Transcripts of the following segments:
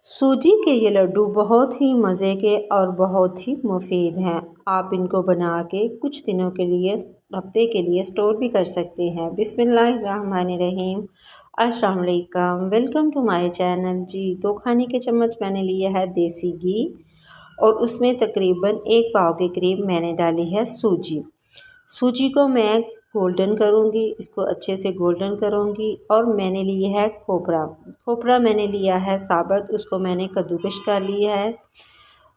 सूजी के ये लड्डू बहुत ही मज़े के और बहुत ही मुफीद हैं। आप इनको बना के कुछ दिनों के लिए, हफ्ते के लिए स्टोर भी कर सकते हैं। बिस्मिल्लाहिर्रहमानिर्रहीम। अस्सलाम वालेकुम, वेलकम टू माय चैनल। जी, 2 खाने के चम्मच मैंने लिया है देसी घी और उसमें तकरीबन 1 पाव के करीब मैंने डाली है सूजी। सूजी को मैं गोल्डन करूँगी, इसको अच्छे से गोल्डन करूँगी। और मैंने लिया है खोपरा। खोपरा मैंने लिया है साबुत, उसको मैंने कद्दूकश कर लिया है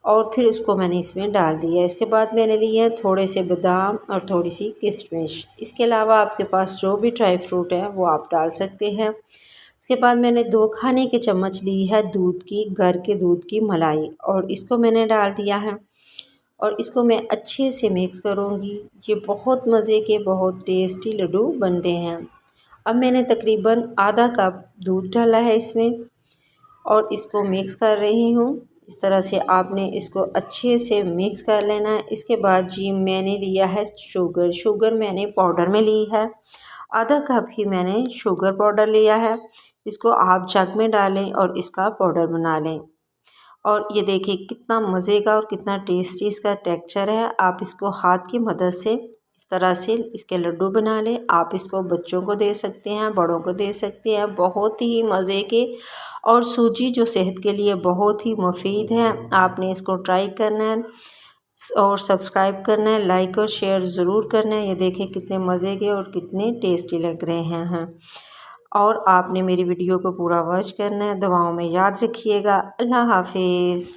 और फिर उसको मैंने इसमें डाल दिया है। इसके बाद मैंने लिए हैं थोड़े से बादाम और थोड़ी सी किशमिश। इसके अलावा आपके पास जो भी ड्राई फ्रूट है वो आप डाल सकते हैं। उसके बाद मैंने 2 खाने के चम्मच ली है दूध की, घर के दूध की मलाई, और इसको मैंने डाल दिया है और इसको मैं अच्छे से मिक्स करूँगी। ये बहुत मज़े के, बहुत टेस्टी लड्डू बनते हैं। अब मैंने तकरीबन आधा कप दूध डाला है इसमें और इसको मिक्स कर रही हूँ। इस तरह से आपने इसको अच्छे से मिक्स कर लेना है। इसके बाद जी मैंने लिया है शुगर मैंने पाउडर में ली है। आधा कप ही मैंने शुगर पाउडर लिया है। इसको आप जग में डालें और इसका पाउडर बना लें। और ये देखिए कितना मज़े का और कितना टेस्टी इसका टेक्सचर है। आप इसको हाथ की मदद से इस तरह से इसके लड्डू बना लें। आप इसको बच्चों को दे सकते हैं, बड़ों को दे सकते हैं। बहुत ही मज़े के, और सूजी जो सेहत के लिए बहुत ही मुफीद है। आपने इसको ट्राई करना है और सब्सक्राइब करना है, लाइक और शेयर ज़रूर करना है। ये देखें कितने मज़े के और कितने टेस्टी लग रहे हैं। और आपने मेरी वीडियो को पूरा वॉच करना है। दुआओं में याद रखिएगा। अल्लाह हाफिज़।